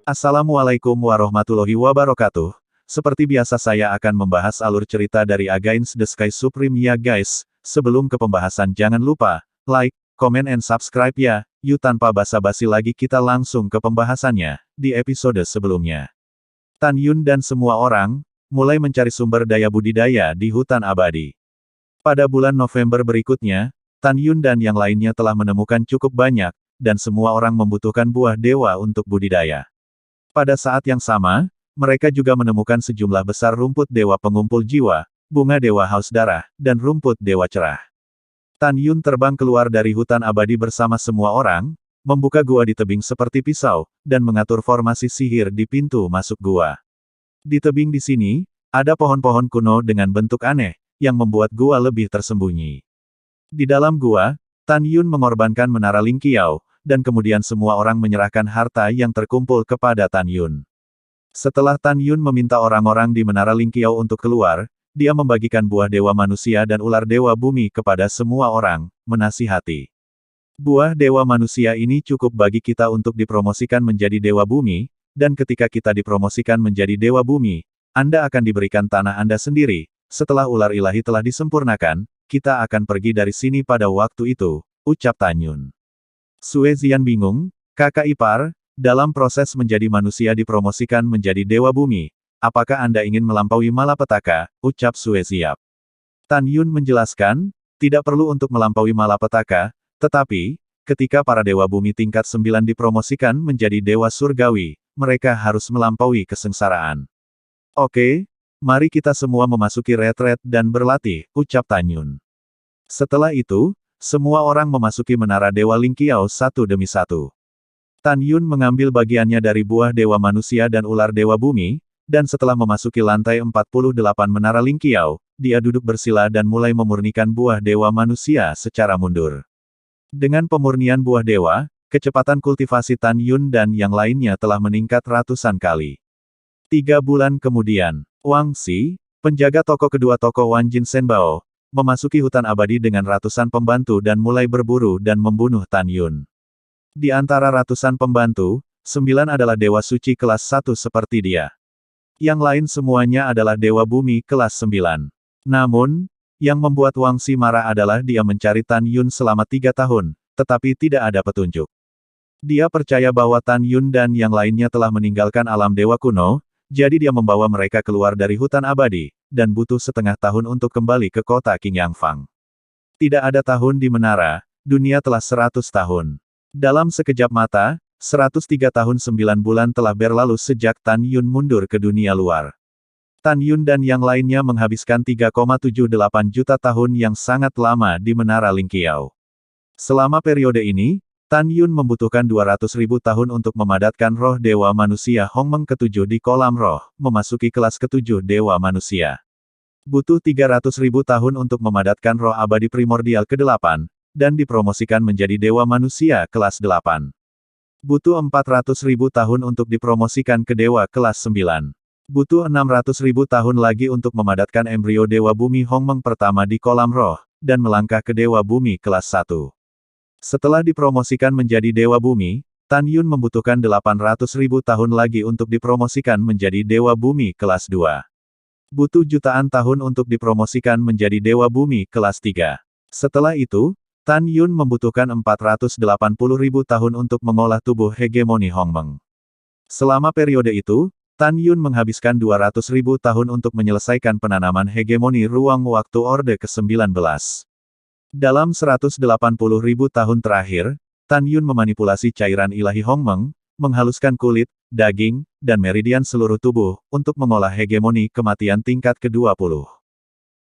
Assalamualaikum warahmatullahi wabarakatuh. Seperti biasa saya akan membahas alur cerita dari Against the Sky Supreme ya guys. Sebelum ke pembahasan jangan lupa, like, comment and subscribe ya. Yuk tanpa basa-basi lagi kita langsung ke pembahasannya. Di episode sebelumnya, Tan Yun dan semua orang, mulai mencari sumber daya budidaya di hutan abadi. Pada bulan November berikutnya, Tan Yun dan yang lainnya telah menemukan cukup banyak, dan semua orang membutuhkan buah dewa untuk budidaya. Pada saat yang sama, mereka juga menemukan sejumlah besar rumput dewa pengumpul jiwa, bunga dewa haus darah, dan rumput dewa cerah. Tan Yun terbang keluar dari hutan abadi bersama semua orang, membuka gua di tebing seperti pisau, dan mengatur formasi sihir di pintu masuk gua. Di tebing di sini, ada pohon-pohon kuno dengan bentuk aneh, yang membuat gua lebih tersembunyi. Di dalam gua, Tan Yun mengorbankan menara Ling Qiao, dan kemudian semua orang menyerahkan harta yang terkumpul kepada Tan Yun. Setelah Tan Yun meminta orang-orang di Menara Ling Qiao untuk keluar, dia membagikan buah dewa manusia dan ular dewa bumi kepada semua orang, menasihati. Buah dewa manusia ini cukup bagi kita untuk dipromosikan menjadi dewa bumi, dan ketika kita dipromosikan menjadi dewa bumi, Anda akan diberikan tanah Anda sendiri. Setelah ular ilahi telah disempurnakan, kita akan pergi dari sini pada waktu itu, ucap Tan Yun. Sue Zian bingung, kakak ipar, dalam proses menjadi manusia dipromosikan menjadi dewa bumi, apakah Anda ingin melampaui malapetaka, ucap Sue Ziap. Tan Yun menjelaskan, tidak perlu untuk melampaui malapetaka, tetapi, ketika para dewa bumi tingkat 9 dipromosikan menjadi dewa surgawi, mereka harus melampaui kesengsaraan. Oke, mari kita semua memasuki retret dan berlatih, ucap Tan Yun. Setelah itu, semua orang memasuki menara Dewa Ling Qiao satu demi satu. Tan Yun mengambil bagiannya dari buah dewa manusia dan ular dewa bumi, dan setelah memasuki lantai 48 menara Ling Qiao, dia duduk bersila dan mulai memurnikan buah dewa manusia secara mundur. Dengan pemurnian buah dewa, kecepatan kultivasi Tan Yun dan yang lainnya telah meningkat ratusan kali. 3 bulan kemudian, Wang Xi, penjaga toko kedua toko Wan Jin Shenbao, memasuki hutan abadi dengan ratusan pembantu dan mulai berburu dan membunuh Tan Yun. Di antara ratusan pembantu, 9 adalah dewa suci kelas 1 seperti dia. Yang lain semuanya adalah dewa bumi kelas 9. Namun, yang membuat Wang Xi marah adalah dia mencari Tan Yun selama 3 tahun, tetapi tidak ada petunjuk. Dia percaya bahwa Tan Yun dan yang lainnya telah meninggalkan alam dewa kuno, jadi dia membawa mereka keluar dari hutan abadi, dan butuh setengah tahun untuk kembali ke kota King Yangfang. Tidak ada tahun di menara, dunia telah 100 tahun. Dalam sekejap mata, 103 tahun 9 bulan telah berlalu sejak Tan Yun mundur ke dunia luar. Tan Yun dan yang lainnya menghabiskan 3,78 juta tahun yang sangat lama di Menara Ling Qiao. Selama periode ini, Tan Yun membutuhkan 200.000 tahun untuk memadatkan roh dewa manusia Hongmeng ke-7 di kolam roh, memasuki kelas ke-7 dewa manusia. Butuh 300.000 tahun untuk memadatkan roh abadi primordial ke-8, dan dipromosikan menjadi dewa manusia kelas 8. Butuh 400.000 tahun untuk dipromosikan ke dewa kelas 9. Butuh 600.000 tahun lagi untuk memadatkan embrio dewa bumi Hongmeng pertama di kolam roh, dan melangkah ke dewa bumi kelas 1. Setelah dipromosikan menjadi dewa bumi, Tan Yun membutuhkan 800.000 tahun lagi untuk dipromosikan menjadi dewa bumi kelas 2. Butuh jutaan tahun untuk dipromosikan menjadi dewa bumi kelas 3. Setelah itu, Tan Yun membutuhkan 480.000 tahun untuk mengolah tubuh hegemoni Hongmeng. Selama periode itu, Tan Yun menghabiskan 200.000 tahun untuk menyelesaikan penanaman hegemoni ruang waktu Orde ke-19. Dalam 180.000 tahun terakhir, Tan Yun memanipulasi cairan ilahi Hongmeng, menghaluskan kulit, daging, dan meridian seluruh tubuh, untuk mengolah hegemoni kematian tingkat ke-20.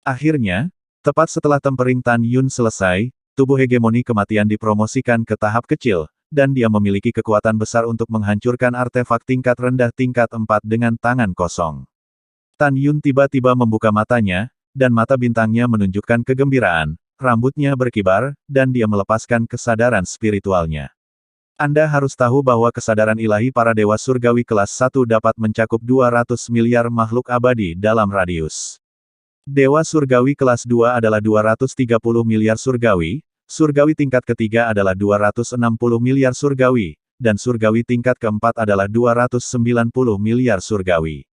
Akhirnya, tepat setelah tempering Tan Yun selesai, tubuh hegemoni kematian dipromosikan ke tahap kecil, dan dia memiliki kekuatan besar untuk menghancurkan artefak tingkat rendah tingkat 4 dengan tangan kosong. Tan Yun tiba-tiba membuka matanya, dan mata bintangnya menunjukkan kegembiraan. Rambutnya berkibar, dan dia melepaskan kesadaran spiritualnya. Anda harus tahu bahwa kesadaran ilahi para dewa surgawi kelas 1 dapat mencakup 200 miliar makhluk abadi dalam radius. Dewa surgawi kelas 2 adalah 230 miliar surgawi, surgawi tingkat ketiga adalah 260 miliar surgawi, dan surgawi tingkat keempat adalah 290 miliar surgawi.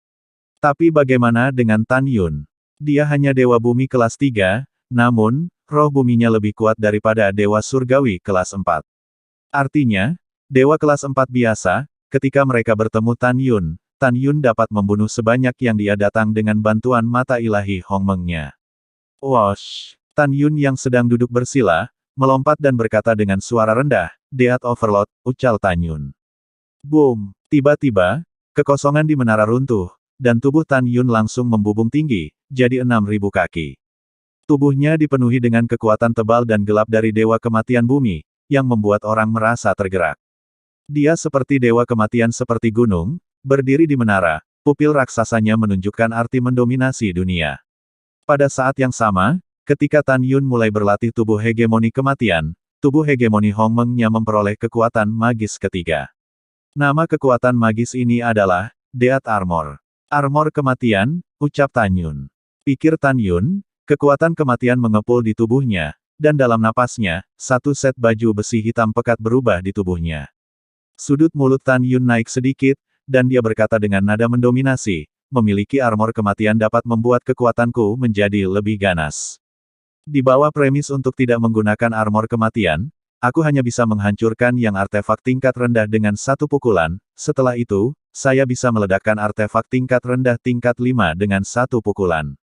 Tapi bagaimana dengan Tan Yun? Dia hanya Dewa Bumi kelas 3, namun, roh buminya lebih kuat daripada Dewa Surgawi kelas 4. Artinya, Dewa kelas 4 biasa, ketika mereka bertemu Tan Yun dapat membunuh sebanyak yang dia datang dengan bantuan mata ilahi Hongmengnya. Wosh! Tan Yun yang sedang duduk bersila, melompat dan berkata dengan suara rendah, "Deat Overlord," ucal Tan Yun. Boom! Tiba-tiba, kekosongan di menara runtuh, dan tubuh Tan Yun langsung membubung tinggi, jadi 6.000 kaki. Tubuhnya dipenuhi dengan kekuatan tebal dan gelap dari Dewa Kematian Bumi, yang membuat orang merasa tergerak. Dia seperti Dewa Kematian seperti gunung, berdiri di menara, pupil raksasanya menunjukkan arti mendominasi dunia. Pada saat yang sama, ketika Tan Yun mulai berlatih tubuh hegemoni kematian, tubuh hegemoni Hongmengnya memperoleh kekuatan magis ketiga. Nama kekuatan magis ini adalah Deat Armor. Armor kematian, ucap Tan Yun. Pikir Tan Yun, kekuatan kematian mengepul di tubuhnya, dan dalam napasnya, satu set baju besi hitam pekat berubah di tubuhnya. Sudut mulut Tan Yun naik sedikit, dan dia berkata dengan nada mendominasi, "Memiliki armor kematian dapat membuat kekuatanku menjadi lebih ganas. Di bawah premis untuk tidak menggunakan armor kematian, aku hanya bisa menghancurkan yang artefak tingkat rendah dengan satu pukulan, setelah itu, saya bisa meledakkan artefak tingkat rendah tingkat 5 dengan satu pukulan."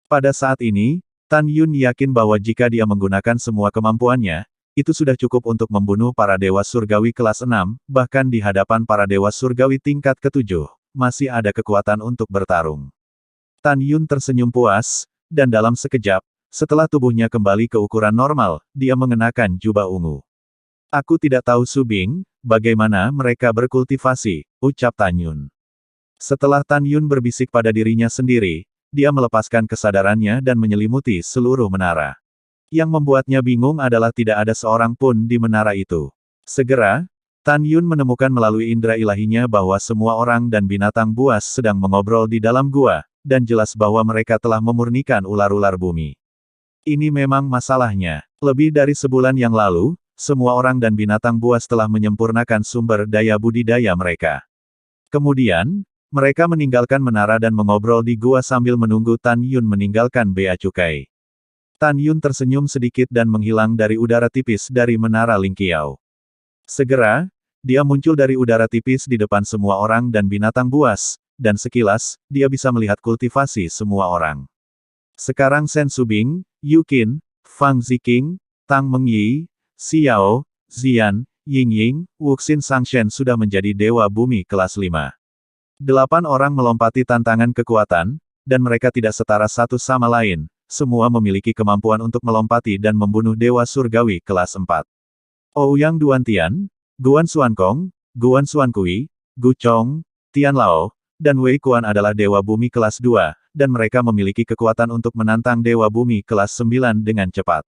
Pada saat ini, Tan Yun yakin bahwa jika dia menggunakan semua kemampuannya, itu sudah cukup untuk membunuh para dewa surgawi kelas 6, bahkan di hadapan para dewa surgawi tingkat ke-7, masih ada kekuatan untuk bertarung. Tan Yun tersenyum puas, dan dalam sekejap, setelah tubuhnya kembali ke ukuran normal, dia mengenakan jubah ungu. "Aku tidak tahu Su Bing, bagaimana mereka berkultivasi," ucap Tan Yun. Setelah Tan Yun berbisik pada dirinya sendiri, dia melepaskan kesadarannya dan menyelimuti seluruh menara. Yang membuatnya bingung adalah tidak ada seorang pun di menara itu. Segera, Tan Yun menemukan melalui indera ilahinya bahwa semua orang dan binatang buas sedang mengobrol di dalam gua, dan jelas bahwa mereka telah memurnikan ular-ular bumi. Ini memang masalahnya. Lebih dari sebulan yang lalu, semua orang dan binatang buas telah menyempurnakan sumber daya budidaya mereka. Kemudian, mereka meninggalkan menara dan mengobrol di gua sambil menunggu Tan Yun meninggalkan bea cukai. Tan Yun tersenyum sedikit dan menghilang dari udara tipis dari menara Lingqiao. Segera, dia muncul dari udara tipis di depan semua orang dan binatang buas, dan sekilas, dia bisa melihat kultivasi semua orang. Sekarang Shen Subing, Yu Qin, Fang Ziqing, Tang Mengyi, Xiao, Zian, Yingying, Wuxin Sangshen sudah menjadi Dewa Bumi kelas 5. 8 orang melompati tantangan kekuatan, dan mereka tidak setara satu sama lain, semua memiliki kemampuan untuk melompati dan membunuh Dewa Surgawi kelas 4. Ouyang Duantian, Guan Xuankong, Guan Xuankui, Gu Chong, Tian Lao, dan Wei Kuan adalah Dewa Bumi kelas 2, dan mereka memiliki kekuatan untuk menantang Dewa Bumi kelas 9 dengan cepat.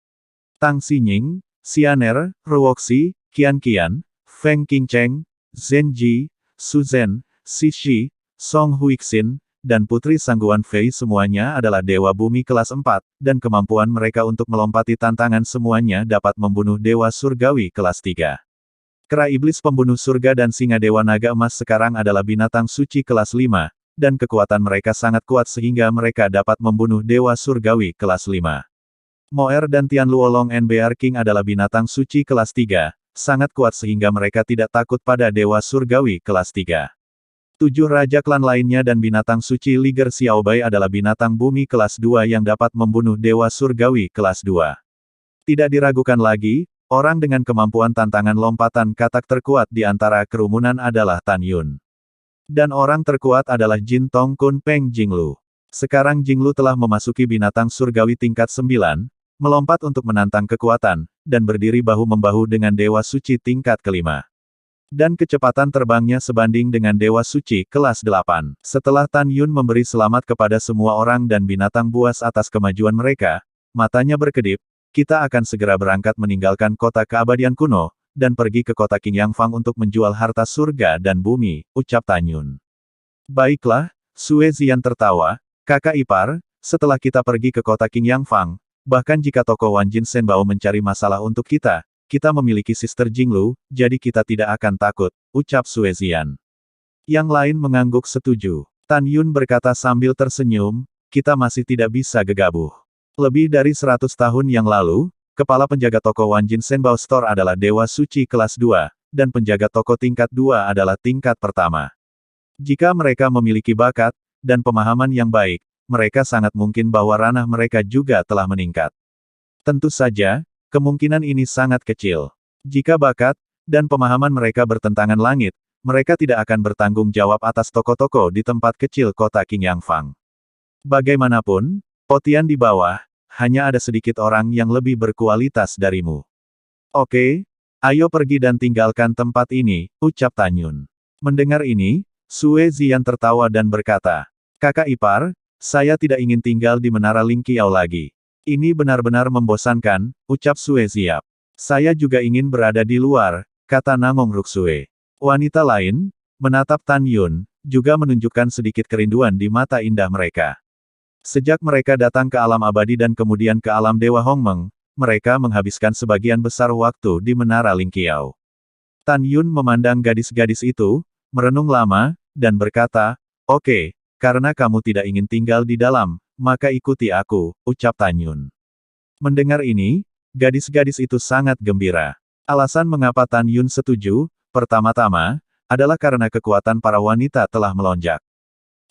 Tang Xinying, Xianer, Ruoxi, Qian Qian, Feng Qingcheng, Zhen Ji, Su Zhen, Xi Shi, Song Huixin, dan Putri Sangguan Fei semuanya adalah Dewa Bumi kelas 4, dan kemampuan mereka untuk melompati tantangan semuanya dapat membunuh Dewa Surgawi kelas 3. Kera Iblis Pembunuh Surga dan Singa Dewa Naga Emas sekarang adalah binatang suci kelas 5, dan kekuatan mereka sangat kuat sehingga mereka dapat membunuh Dewa Surgawi kelas 5. Moer dan Tian Luolong NBR King adalah binatang suci kelas 3, sangat kuat sehingga mereka tidak takut pada Dewa Surgawi kelas 3. 7 Raja Klan lainnya dan binatang suci Liger Xiaobai adalah binatang bumi kelas 2 yang dapat membunuh Dewa Surgawi kelas 2. Tidak diragukan lagi, orang dengan kemampuan tantangan lompatan katak terkuat di antara kerumunan adalah Tan Yun. Dan orang terkuat adalah Jin Tong Kun Peng Jinglu. Sekarang Jinglu telah memasuki binatang surgawi tingkat 9, melompat untuk menantang kekuatan, dan berdiri bahu-membahu dengan Dewa Suci tingkat kelima. Dan kecepatan terbangnya sebanding dengan Dewa Suci kelas 8. Setelah Tan Yun memberi selamat kepada semua orang dan binatang buas atas kemajuan mereka, matanya berkedip, "Kita akan segera berangkat meninggalkan kota keabadian kuno, dan pergi ke kota Qing Yang Fang untuk menjual harta surga dan bumi," ucap Tan Yun. "Baiklah," Sue Zian tertawa, "kakak ipar, setelah kita pergi ke kota Qing Yang Fang, bahkan jika toko Wan Jin Shenbao mencari masalah untuk kita, kita memiliki Sister Jinglu, jadi kita tidak akan takut, ucap Sue Zian. Yang lain mengangguk setuju. Tan Yun berkata sambil tersenyum, kita masih tidak bisa gegabah. Lebih dari 100 tahun yang lalu, kepala penjaga toko Wanjin Shenbao Store adalah Dewa Suci kelas 2, dan penjaga toko tingkat 2 adalah tingkat pertama. Jika mereka memiliki bakat, dan pemahaman yang baik, mereka sangat mungkin bahwa ranah mereka juga telah meningkat. Tentu saja, kemungkinan ini sangat kecil. Jika bakat, dan pemahaman mereka bertentangan langit, mereka tidak akan bertanggung jawab atas toko-toko di tempat kecil kota Qingyangfang. Bagaimanapun, Potian di bawah, hanya ada sedikit orang yang lebih berkualitas darimu. Oke, ayo pergi dan tinggalkan tempat ini, ucap Tan Yun. Mendengar ini, Sue Zian tertawa dan berkata, kakak ipar, saya tidak ingin tinggal di Menara Ling Qiao lagi. Ini benar-benar membosankan, ucap Sue Ziap. Saya juga ingin berada di luar, kata Namong Ruksue. Wanita lain, menatap Tan Yun, juga menunjukkan sedikit kerinduan di mata indah mereka. Sejak mereka datang ke alam abadi dan kemudian ke alam Dewa Hongmeng, mereka menghabiskan sebagian besar waktu di Menara Ling Qiao. Tan Yun memandang gadis-gadis itu, merenung lama, dan berkata, oke, karena kamu tidak ingin tinggal di dalam, maka ikuti aku, ucap Tan Yun. Mendengar ini, gadis-gadis itu sangat gembira. Alasan mengapa Tan Yun setuju, pertama-tama, adalah karena kekuatan para wanita telah melonjak.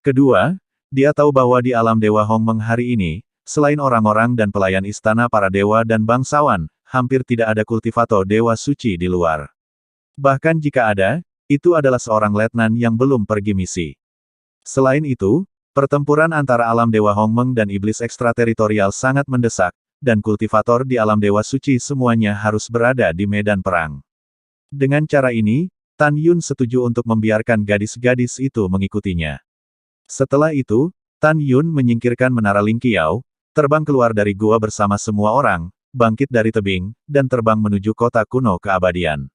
Kedua, dia tahu bahwa di alam Dewa Hongmeng hari ini, selain orang-orang dan pelayan istana para dewa dan bangsawan, hampir tidak ada kultivator dewa suci di luar. Bahkan jika ada, itu adalah seorang letnan yang belum pergi misi. Selain itu, pertempuran antara alam Dewa Hongmeng dan iblis ekstrateritorial sangat mendesak, dan kultivator di alam Dewa Suci semuanya harus berada di medan perang. Dengan cara ini, Tan Yun setuju untuk membiarkan gadis-gadis itu mengikutinya. Setelah itu, Tan Yun menyingkirkan Menara Ling Qiao, terbang keluar dari gua bersama semua orang, bangkit dari tebing, dan terbang menuju kota kuno keabadian.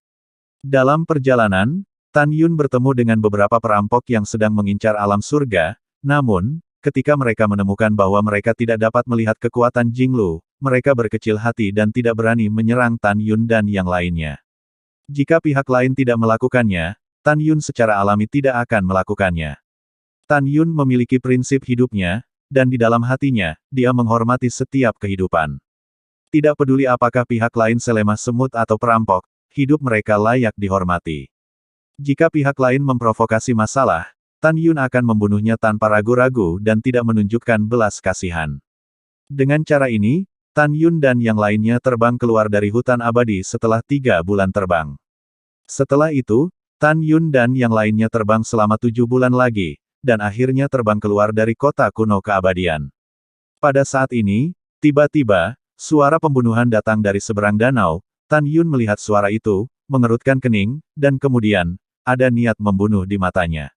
Dalam perjalanan, Tan Yun bertemu dengan beberapa perampok yang sedang mengincar alam surga, namun, ketika mereka menemukan bahwa mereka tidak dapat melihat kekuatan Jinglu, mereka berkecil hati dan tidak berani menyerang Tan Yun dan yang lainnya. Jika pihak lain tidak melakukannya, Tan Yun secara alami tidak akan melakukannya. Tan Yun memiliki prinsip hidupnya, dan di dalam hatinya, dia menghormati setiap kehidupan. Tidak peduli apakah pihak lain selemah semut atau perampok, hidup mereka layak dihormati. Jika pihak lain memprovokasi masalah, Tan Yun akan membunuhnya tanpa ragu-ragu dan tidak menunjukkan belas kasihan. Dengan cara ini, Tan Yun dan yang lainnya terbang keluar dari hutan abadi setelah 3 bulan terbang. Setelah itu, Tan Yun dan yang lainnya terbang selama 7 bulan lagi, dan akhirnya terbang keluar dari kota kuno keabadian. Pada saat ini, tiba-tiba, suara pembunuhan datang dari seberang danau. Tan Yun melihat suara itu, mengerutkan kening, dan kemudian, ada niat membunuh di matanya.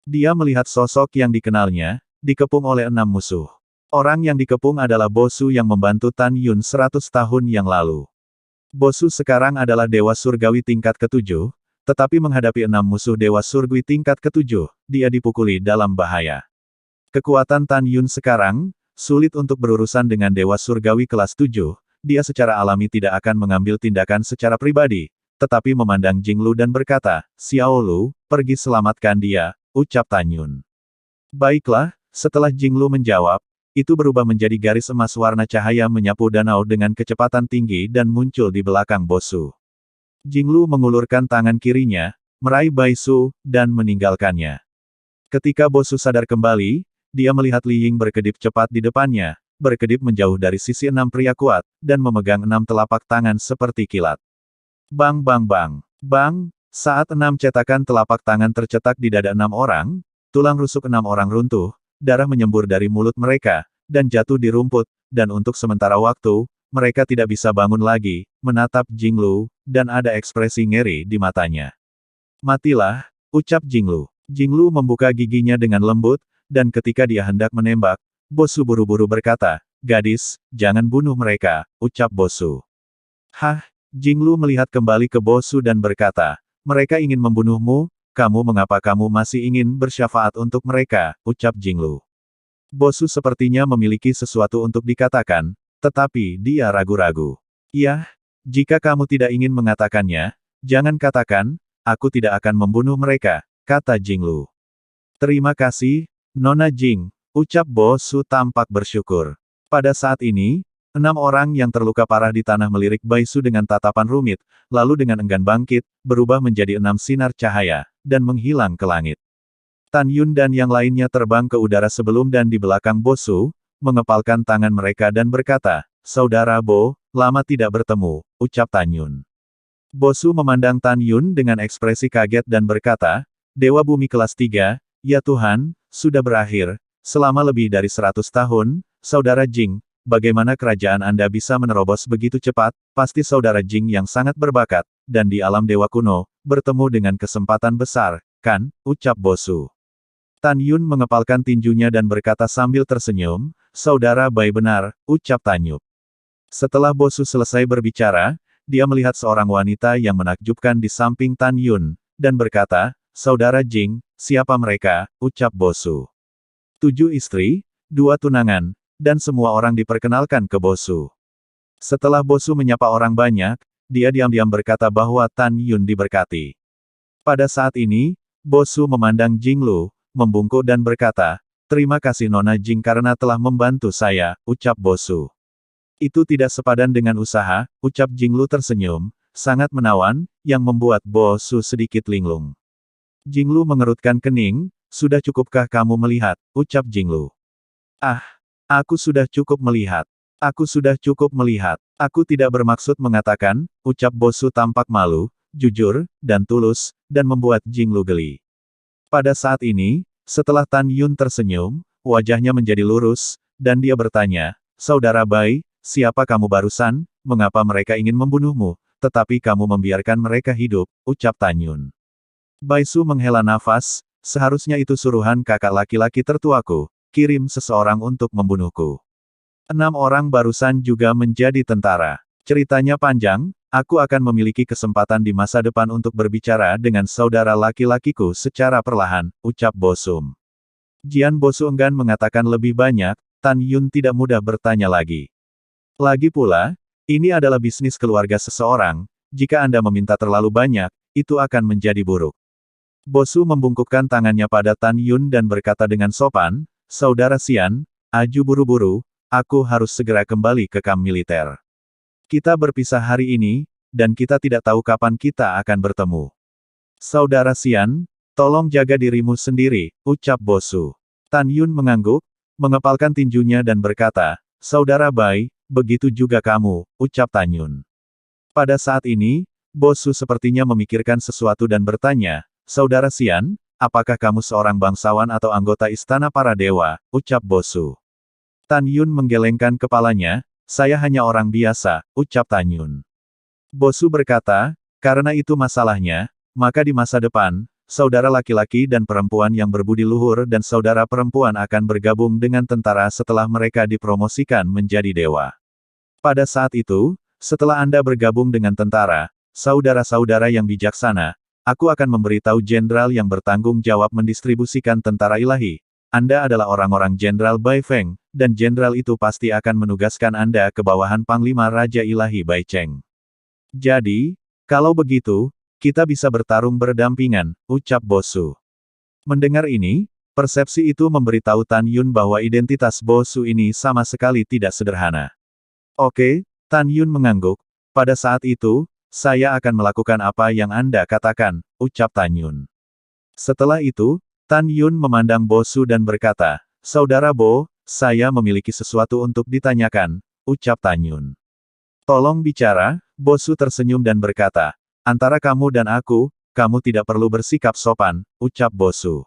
Dia melihat sosok yang dikenalnya, dikepung oleh 6 musuh. Orang yang dikepung adalah Bosu yang membantu Tan Yun 100 tahun yang lalu. Bosu sekarang adalah Dewa Surgawi tingkat ke-7, tetapi menghadapi 6 musuh Dewa Surgawi tingkat ke-7, dia dipukuli dalam bahaya. Kekuatan Tan Yun sekarang, sulit untuk berurusan dengan Dewa Surgawi kelas 7, dia secara alami tidak akan mengambil tindakan secara pribadi, tetapi memandang Jinglu dan berkata, Xiao Lu, pergi selamatkan dia, ucap Tan Yun. Baiklah, setelah Jinglu menjawab, itu berubah menjadi garis emas warna cahaya menyapu danau dengan kecepatan tinggi dan muncul di belakang Bosu. Jinglu mengulurkan tangan kirinya, meraih Baisu, dan meninggalkannya. Ketika Bosu sadar kembali, dia melihat Li Ying berkedip cepat di depannya, berkedip menjauh dari sisi 6 pria kuat, dan memegang 6 telapak tangan seperti kilat. Bang bang bang. Bang, saat 6 cetakan telapak tangan tercetak di dada 6 orang, tulang rusuk 6 orang runtuh, darah menyembur dari mulut mereka, dan jatuh di rumput, dan untuk sementara waktu, mereka tidak bisa bangun lagi, menatap Jinglu, dan ada ekspresi ngeri di matanya. Matilah, ucap Jinglu. Jinglu membuka giginya dengan lembut, dan ketika dia hendak menembak, Bosu buru-buru berkata, gadis, jangan bunuh mereka, ucap Bosu. Hah? Jinglu melihat kembali ke Bosu dan berkata, mereka ingin membunuhmu, mengapa kamu masih ingin bersyafaat untuk mereka, ucap Jinglu. Bosu sepertinya memiliki sesuatu untuk dikatakan, tetapi dia ragu-ragu. Yah, Jika kamu tidak ingin mengatakannya, jangan katakan, aku tidak akan membunuh mereka, kata Jinglu. Terima kasih, Nona Jing, ucap Bo Su tampak bersyukur. Pada saat ini, 6 orang yang terluka parah di tanah melirik Bai Su dengan tatapan rumit, lalu dengan enggan bangkit, berubah menjadi 6 sinar cahaya, dan menghilang ke langit. Tan Yun dan yang lainnya terbang ke udara sebelum dan di belakang Bo Su, mengepalkan tangan mereka dan berkata, Saudara Bo, lama tidak bertemu, ucap Tan Yun. Bo Su memandang Tan Yun dengan ekspresi kaget dan berkata, Dewa Bumi kelas 3, ya Tuhan, sudah berakhir, selama lebih dari 100 tahun, Saudara Jing, bagaimana kerajaan Anda bisa menerobos begitu cepat, pasti Saudara Jing yang sangat berbakat, dan di alam dewa kuno, bertemu dengan kesempatan besar, kan, ucap Bo Su. Tan Yun mengepalkan tinjunya dan berkata sambil tersenyum, Saudara Bai benar, ucap Tanyup. Setelah Bo Su selesai berbicara, dia melihat seorang wanita yang menakjubkan di samping Tan Yun, dan berkata, Saudara Jing, siapa mereka, ucap Bo Su. 7 istri, 2 tunangan, dan semua orang diperkenalkan ke Bo Su. Setelah Bo Su menyapa orang banyak, dia diam-diam berkata bahwa Tan Yun diberkati. Pada saat ini, Bo Su memandang Jinglu, membungkuk dan berkata, Terima kasih Nona Jing karena telah membantu saya, ucap Bo Su. Itu tidak sepadan dengan usaha, ucap Jinglu tersenyum, sangat menawan, yang membuat Bo Su sedikit linglung. Jinglu mengerutkan kening, sudah cukupkah kamu melihat, ucap Jinglu. Ah, aku sudah cukup melihat. Aku sudah cukup melihat. Aku tidak bermaksud mengatakan, ucap Bo Su tampak malu, jujur, dan tulus, dan membuat Jinglu geli. Pada saat ini, setelah Tan Yun tersenyum, wajahnya menjadi lurus, dan dia bertanya, Saudara Bai, siapa kamu barusan, mengapa mereka ingin membunuhmu, tetapi kamu membiarkan mereka hidup, ucap Tan Yun. Bai Su menghela nafas, seharusnya itu suruhan kakak laki-laki tertuaku, kirim seseorang untuk membunuhku. 6 orang barusan juga menjadi tentara. Ceritanya panjang, aku akan memiliki kesempatan di masa depan untuk berbicara dengan saudara laki-lakiku secara perlahan, ucap Bo Sum. Jian Bo Su enggan mengatakan lebih banyak, Tan Yun tidak mudah bertanya lagi. Lagi pula, ini adalah bisnis keluarga seseorang, jika Anda meminta terlalu banyak, itu akan menjadi buruk. Bo Su membungkukkan tangannya pada Tan Yun dan berkata dengan sopan, Saudara Xian, aju buru-buru, aku harus segera kembali ke kamp militer. Kita berpisah hari ini, dan kita tidak tahu kapan kita akan bertemu. Saudara Xian, tolong jaga dirimu sendiri, ucap Bo Su. Tan Yun mengangguk, mengepalkan tinjunya dan berkata, Saudara Bai, begitu juga kamu, ucap Tan Yun. Pada saat ini, Bo Su sepertinya memikirkan sesuatu dan bertanya, Saudara Xian, apakah kamu seorang bangsawan atau anggota istana para dewa, ucap Bo Su. Tan Yun menggelengkan kepalanya, saya hanya orang biasa, ucap Tan Yun. Bo Su berkata, karena itu masalahnya, maka di masa depan, saudara laki-laki dan perempuan yang berbudi luhur dan saudara perempuan akan bergabung dengan tentara setelah mereka dipromosikan menjadi dewa. Pada saat itu, setelah Anda bergabung dengan tentara, saudara-saudara yang bijaksana, aku akan memberitahu jenderal yang bertanggung jawab mendistribusikan tentara ilahi. Anda adalah orang-orang Jenderal Bai Feng, dan jenderal itu pasti akan menugaskan Anda ke bawahan Panglima Raja Ilahi Bai Cheng. Jadi, kalau begitu, kita bisa bertarung berdampingan, ucap Bo Su. Mendengar ini, persepsi itu memberitahu Tan Yun bahwa identitas Bo Su ini sama sekali tidak sederhana. Oke, Tan Yun mengangguk, pada saat itu, saya akan melakukan apa yang Anda katakan, ucap Tan Yun. Setelah itu, Tan Yun memandang Bo Su dan berkata, Saudara Bo, saya memiliki sesuatu untuk ditanyakan, ucap Tan Yun. Tolong bicara, Bo Su tersenyum dan berkata, antara kamu dan aku, kamu tidak perlu bersikap sopan, ucap Bo Su.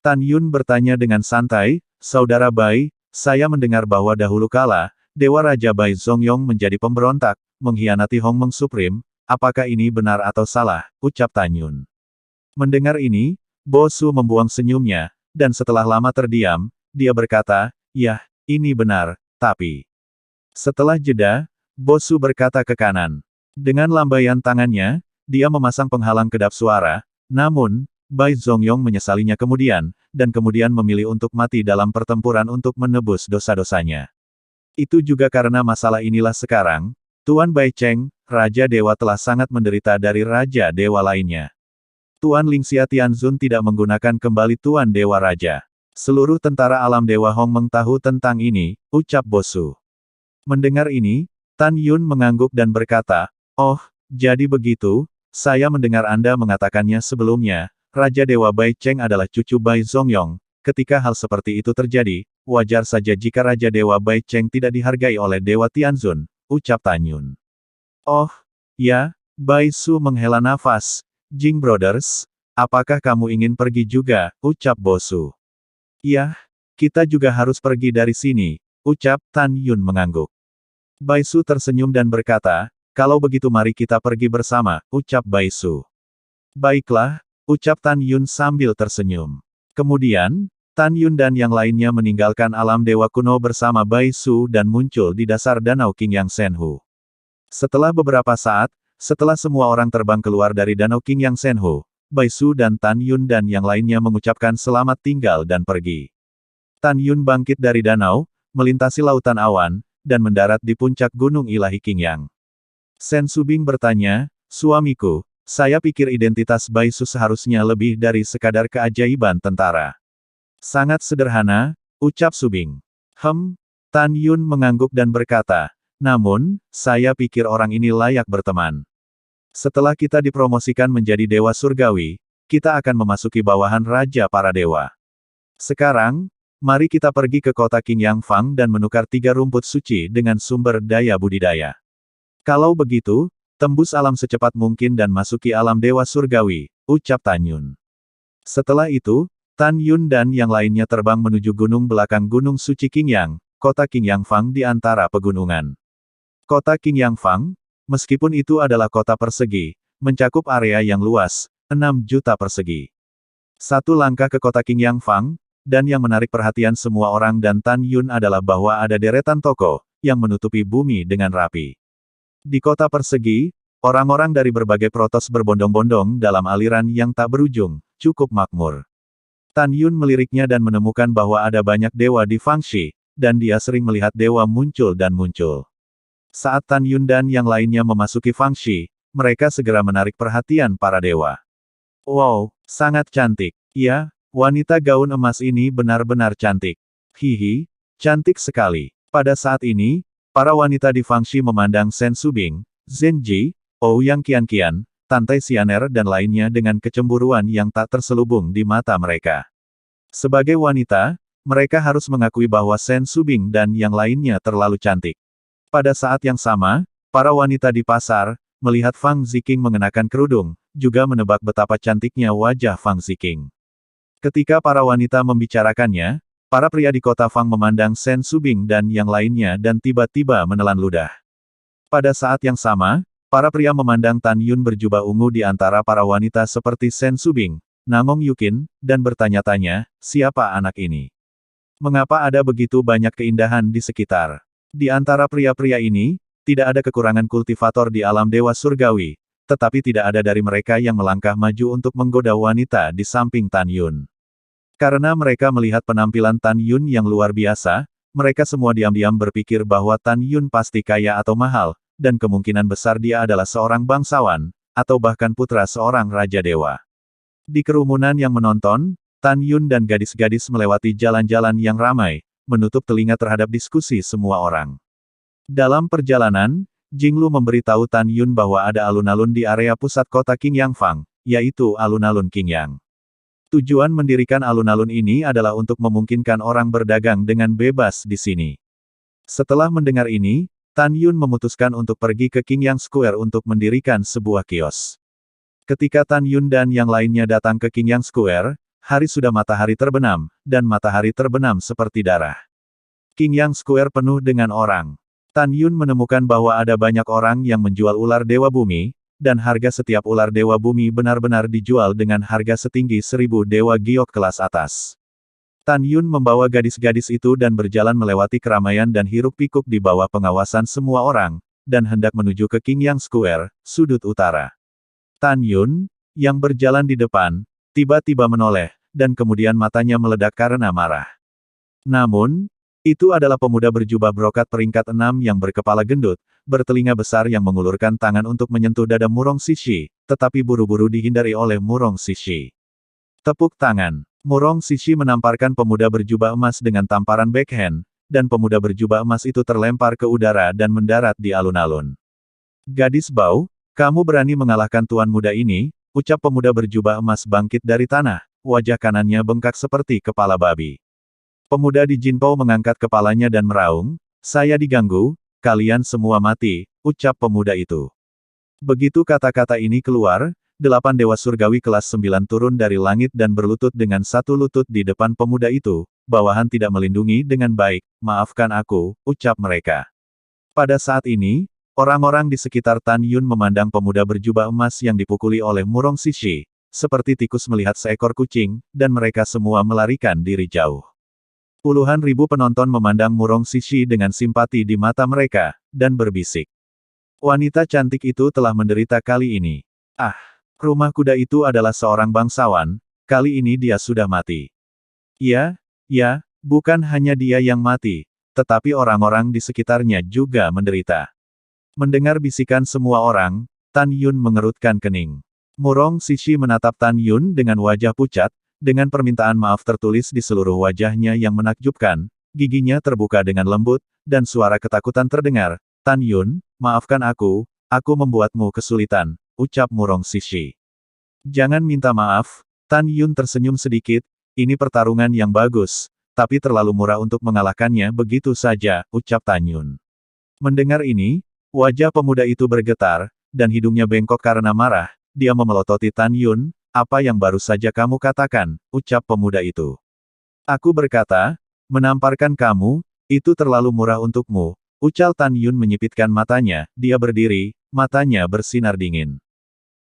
Tan Yun bertanya dengan santai, Saudara Bai, saya mendengar bahwa dahulu kala, Dewa Raja Bai Zongyong menjadi pemberontak, mengkhianati Hongmeng Supreme, apakah ini benar atau salah, ucap Tan Yun. Mendengar ini, Bo Su membuang senyumnya, dan setelah lama terdiam, dia berkata, ya, ini benar, tapi... Setelah jeda, Bo Su berkata ke kanan. Dengan lambaian tangannya, dia memasang penghalang kedap suara, namun, Bai Zongyong menyesalinya kemudian, dan kemudian memilih untuk mati dalam pertempuran untuk menebus dosa-dosanya. Itu juga karena masalah inilah sekarang, Tuan Bai Cheng, Raja Dewa telah sangat menderita dari Raja Dewa lainnya. Tuan Lingxia Tianzun tidak menggunakan kembali Tuan Dewa Raja. Seluruh tentara alam Dewa Hongmeng tahu tentang ini, ucap Bosu. Mendengar ini, Tan Yun mengangguk dan berkata, "Oh, jadi begitu, saya mendengar Anda mengatakannya sebelumnya, Raja Dewa Bai Cheng adalah cucu Bai Zongyong. Ketika hal seperti itu terjadi, wajar saja jika Raja Dewa Bai Cheng tidak dihargai oleh Dewa Tianzun," ucap Tan Yun. "Oh, ya," Bai Su menghela nafas. "Jing Brothers, apakah kamu ingin pergi juga?" ucap Bosu. "Iya, kita juga harus pergi dari sini," ucap Tan Yun mengangguk. Bai Su tersenyum dan berkata, "Kalau begitu mari kita pergi bersama," ucap Bai Su. "Baiklah," ucap Tan Yun sambil tersenyum. Kemudian, Tan Yun dan yang lainnya meninggalkan alam dewa kuno bersama Bai Su dan muncul di dasar danau Qingyang Shenhu. Setelah beberapa saat, setelah semua orang terbang keluar dari danau Qingyang Shenhu, Bai Su dan Tan Yun dan yang lainnya mengucapkan selamat tinggal dan pergi. Tan Yun bangkit dari danau, melintasi lautan awan, dan mendarat di puncak gunung ilahi Qingyang. Shen Subing bertanya, "Suamiku, saya pikir identitas Bai Su seharusnya lebih dari sekadar keajaiban tentara." "Sangat sederhana," ucap Subing. Tan Yun mengangguk dan berkata, "Namun, saya pikir orang ini layak berteman. Setelah kita dipromosikan menjadi Dewa Surgawi, kita akan memasuki bawahan Raja para Dewa. Sekarang, mari kita pergi ke kota Qingyang Fang dan menukar 3 rumput suci dengan sumber daya budidaya. Kalau begitu, tembus alam secepat mungkin dan masuki alam Dewa Surgawi," ucap Tan Yun. Setelah itu, Tan Yun dan yang lainnya terbang menuju gunung belakang Gunung Suci Qingyang, kota Qingyang Fang di antara pegunungan. Kota Qingyang Fang, meskipun itu adalah kota persegi, mencakup area yang luas, 6 juta persegi. Satu langkah ke kota Qingyang Fang, dan yang menarik perhatian semua orang dan Tan Yun adalah bahwa ada deretan toko, yang menutupi bumi dengan rapi. Di kota persegi, orang-orang dari berbagai protos berbondong-bondong dalam aliran yang tak berujung, cukup makmur. Tan Yun meliriknya dan menemukan bahwa ada banyak dewa di Fangxi, dan dia sering melihat dewa muncul dan muncul. Saat Tan Yun dan yang lainnya memasuki Fangxi, mereka segera menarik perhatian para dewa. "Wow, sangat cantik. Ya, wanita gaun emas ini benar-benar cantik. Hihi, cantik sekali." Pada saat ini, para wanita di Fangxi memandang Shen Subing, Zhen Ji, Ouyang Qianqian, Tantai Xianer dan lainnya dengan kecemburuan yang tak terselubung di mata mereka. Sebagai wanita, mereka harus mengakui bahwa Shen Subing dan yang lainnya terlalu cantik. Pada saat yang sama, para wanita di pasar, melihat Fang Ziqing mengenakan kerudung, juga menebak betapa cantiknya wajah Fang Ziqing. Ketika para wanita membicarakannya, para pria di kota Fang memandang Shen Subing dan yang lainnya dan tiba-tiba menelan ludah. Pada saat yang sama, para pria memandang Tan Yun berjubah ungu di antara para wanita seperti Shen Subing, Nangong Yukin, dan bertanya-tanya, siapa anak ini? Mengapa ada begitu banyak keindahan di sekitar? Di antara pria-pria ini, tidak ada kekurangan kultivator di alam Dewa Surgawi, tetapi tidak ada dari mereka yang melangkah maju untuk menggoda wanita di samping Tan Yun. Karena mereka melihat penampilan Tan Yun yang luar biasa, mereka semua diam-diam berpikir bahwa Tan Yun pasti kaya atau mahal, dan kemungkinan besar dia adalah seorang bangsawan, atau bahkan putra seorang Raja Dewa. Di kerumunan yang menonton, Tan Yun dan gadis-gadis melewati jalan-jalan yang ramai, menutup telinga terhadap diskusi semua orang. Dalam perjalanan, Jinglu memberitahu Tan Yun bahwa ada alun-alun di area pusat kota Qingyang Fang, yaitu alun-alun Qingyang. Tujuan mendirikan alun-alun ini adalah untuk memungkinkan orang berdagang dengan bebas di sini. Setelah mendengar ini, Tan Yun memutuskan untuk pergi ke Qingyang Square untuk mendirikan sebuah kios. Ketika Tan Yun dan yang lainnya datang ke Qingyang Square, hari sudah matahari terbenam, dan matahari terbenam seperti darah. Qingyang Square penuh dengan orang. Tan Yun menemukan bahwa ada banyak orang yang menjual ular Dewa Bumi, dan harga setiap ular Dewa Bumi benar-benar dijual dengan harga setinggi 1000 Dewa Giok kelas atas. Tan Yun membawa gadis-gadis itu dan berjalan melewati keramaian dan hiruk-pikuk di bawah pengawasan semua orang, dan hendak menuju ke Qingyang Square, sudut utara. Tan Yun, yang berjalan di depan, tiba-tiba menoleh, dan kemudian matanya meledak karena marah. Namun, Itu adalah pemuda berjubah brokat peringkat 6 yang berkepala gendut, bertelinga besar yang mengulurkan tangan untuk menyentuh dada Murong Sishi, tetapi buru-buru dihindari oleh Murong Sishi. Tepuk tangan. Murong Sishi menamparkan pemuda berjubah emas dengan tamparan backhand, dan pemuda berjubah emas itu terlempar ke udara dan mendarat di alun-alun. Gadis bau, kamu berani mengalahkan tuan muda ini, ucap pemuda berjubah emas bangkit dari tanah, wajah kanannya bengkak seperti kepala babi. Pemuda di Jinpao mengangkat kepalanya dan meraung, saya diganggu, kalian semua mati, ucap pemuda itu. Begitu kata-kata ini keluar, 8 dewa surgawi kelas 9 turun dari langit dan berlutut dengan satu lutut di depan pemuda itu, bawahan tidak melindungi dengan baik, maafkan aku, ucap mereka. Pada saat ini, orang-orang di sekitar Tan Yun memandang pemuda berjubah emas yang dipukuli oleh Murong Sishi, seperti tikus melihat seekor kucing, dan mereka semua melarikan diri jauh. Puluhan ribu penonton memandang Murong Sishi dengan simpati di mata mereka, dan berbisik. Wanita cantik itu telah menderita kali ini. Ah, rumah kuda itu adalah seorang bangsawan, kali ini dia sudah mati. Ya, bukan hanya dia yang mati, tetapi orang-orang di sekitarnya juga menderita. Mendengar bisikan semua orang, Tan Yun mengerutkan kening. Murong Sishi menatap Tan Yun dengan wajah pucat, dengan permintaan maaf tertulis di seluruh wajahnya yang menakjubkan, giginya terbuka dengan lembut, dan suara ketakutan terdengar, Tan Yun, maafkan aku membuatmu kesulitan, ucap Murong Sishi. Jangan minta maaf, Tan Yun tersenyum sedikit, ini pertarungan yang bagus, tapi terlalu murah untuk mengalahkannya begitu saja, ucap Tan Yun. Mendengar ini, wajah pemuda itu bergetar, dan hidungnya bengkok karena marah, dia memelototi Tan Yun, apa yang baru saja kamu katakan, ucap pemuda itu. Aku berkata, menamparkan kamu, itu terlalu murah untukmu, ucal Tan Yun menyipitkan matanya, dia berdiri, matanya bersinar dingin.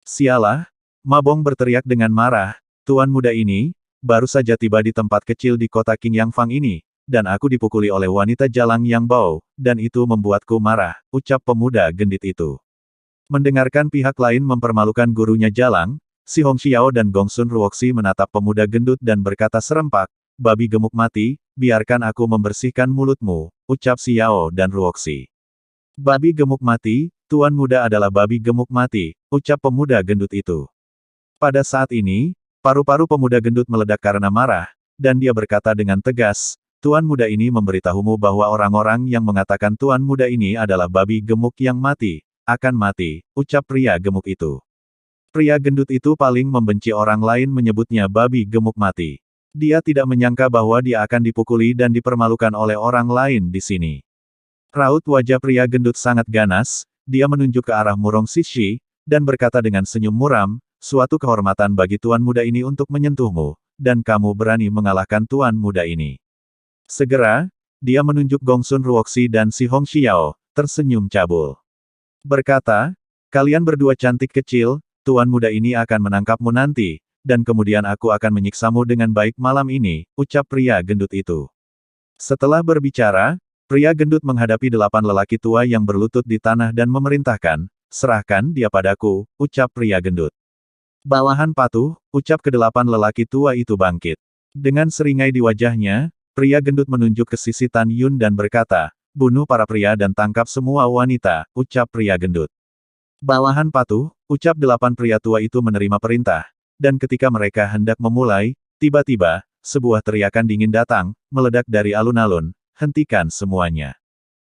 Sialah, Mabong berteriak dengan marah, tuan muda ini, baru saja tiba di tempat kecil di kota King Yang Fang ini, dan aku dipukuli oleh wanita jalang yang bau, dan itu membuatku marah, ucap pemuda gendit itu. Mendengarkan pihak lain mempermalukan gurunya jalang, Si Hong Xiao dan Gongsun Ruoxi menatap pemuda gendut dan berkata serempak, babi gemuk mati, biarkan aku membersihkan mulutmu, ucap Xiao dan Ruoxi. Babi gemuk mati, tuan muda adalah babi gemuk mati, ucap pemuda gendut itu. Pada saat ini, paru-paru pemuda gendut meledak karena marah, dan dia berkata dengan tegas, tuan muda ini memberitahumu bahwa orang-orang yang mengatakan tuan muda ini adalah babi gemuk yang mati, akan mati, ucap pria gemuk itu. Pria gendut itu paling membenci orang lain menyebutnya babi gemuk mati. Dia tidak menyangka bahwa dia akan dipukuli dan dipermalukan oleh orang lain di sini. Raut wajah pria gendut sangat ganas, dia menunjuk ke arah Murong Sishi, dan berkata dengan senyum muram, suatu kehormatan bagi tuan muda ini untuk menyentuhmu, dan kamu berani mengalahkan tuan muda ini. Segera, dia menunjuk Gongsun Ruoxi dan Si Hong Xiao, tersenyum cabul. Berkata, kalian berdua cantik kecil, tuan muda ini akan menangkapmu nanti, dan kemudian aku akan menyiksamu dengan baik malam ini, ucap pria gendut itu. Setelah berbicara, pria gendut menghadapi 8 lelaki tua yang berlutut di tanah dan memerintahkan, serahkan dia padaku, ucap pria gendut. Bawahan patuh, ucap ke-8 lelaki tua itu bangkit. Dengan seringai di wajahnya, pria gendut menunjuk ke sisi Tan Yun dan berkata, bunuh para pria dan tangkap semua wanita, ucap pria gendut. Bawahan patuh, ucap 8 pria tua itu menerima perintah, dan ketika mereka hendak memulai, tiba-tiba, sebuah teriakan dingin datang, meledak dari alun-alun, hentikan semuanya.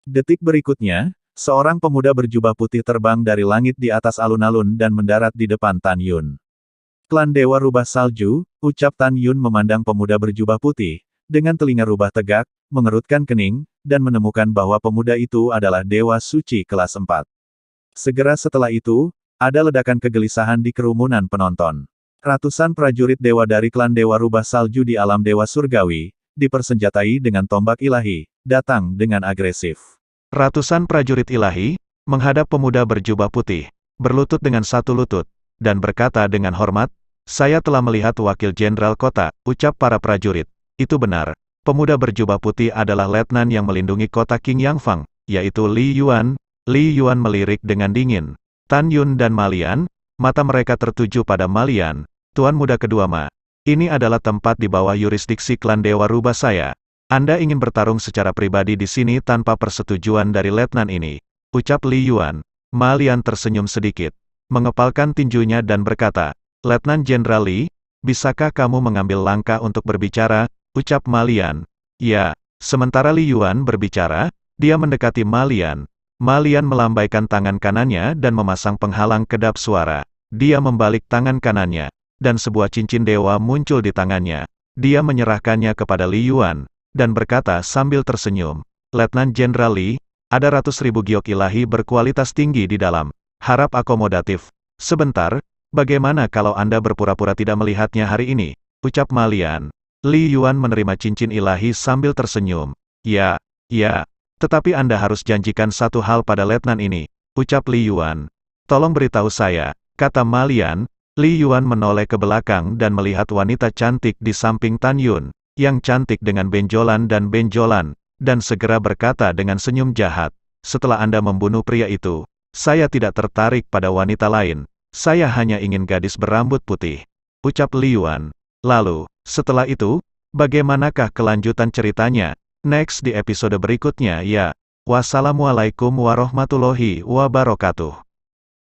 Detik berikutnya, seorang pemuda berjubah putih terbang dari langit di atas alun-alun dan mendarat di depan Tan Yun. Klan Dewa Rubah Salju, ucap Tan Yun memandang pemuda berjubah putih, dengan telinga rubah tegak, mengerutkan kening, dan menemukan bahwa pemuda itu adalah Dewa Suci kelas 4. Segera setelah itu, ada ledakan kegelisahan di kerumunan penonton. Ratusan prajurit dewa dari klan Dewa Rubah Salju di alam Dewa Surgawi, dipersenjatai dengan tombak ilahi, datang dengan agresif. Ratusan prajurit ilahi, menghadap pemuda berjubah putih, berlutut dengan satu lutut, dan berkata dengan hormat, saya telah melihat wakil jenderal kota, ucap para prajurit. Itu benar, pemuda berjubah putih adalah letnan yang melindungi kota King Yang Fang, yaitu Li Yuan. Li Yuan melirik dengan dingin. Tan Yun dan Malian, mata mereka tertuju pada Malian. Tuan muda kedua Ma, ini adalah tempat di bawah yurisdiksi klan Dewa Rubah saya. Anda ingin bertarung secara pribadi di sini tanpa persetujuan dari letnan ini, ucap Li Yuan. Ma Lian tersenyum sedikit, mengepalkan tinjunya dan berkata, Letnan Jenderal Li, bisakah kamu mengambil langkah untuk berbicara, ucap Ma Lian. Ya, sementara Li Yuan berbicara, dia mendekati Ma Lian. Ma Lian melambaikan tangan kanannya dan memasang penghalang kedap suara. Dia membalik tangan kanannya, dan sebuah cincin dewa muncul di tangannya. Dia menyerahkannya kepada Li Yuan, dan berkata sambil tersenyum, Letnan Jenderal Li, ada ratus ribu giok ilahi berkualitas tinggi di dalam. Harap akomodatif. Sebentar, bagaimana kalau Anda berpura-pura tidak melihatnya hari ini? Ucap Ma Lian. Li Yuan menerima cincin ilahi sambil tersenyum. Ya, tetapi Anda harus janjikan satu hal pada letnan ini, ucap Li Yuan. Tolong beritahu saya, kata Ma Lian. Li Yuan menoleh ke belakang dan melihat wanita cantik di samping Tan Yun, yang cantik dengan benjolan, dan segera berkata dengan senyum jahat, setelah Anda membunuh pria itu, saya tidak tertarik pada wanita lain, saya hanya ingin gadis berambut putih, ucap Li Yuan. Lalu, setelah itu, bagaimanakah kelanjutan ceritanya? Next di episode berikutnya ya. Wassalamualaikum warahmatullahi wabarakatuh.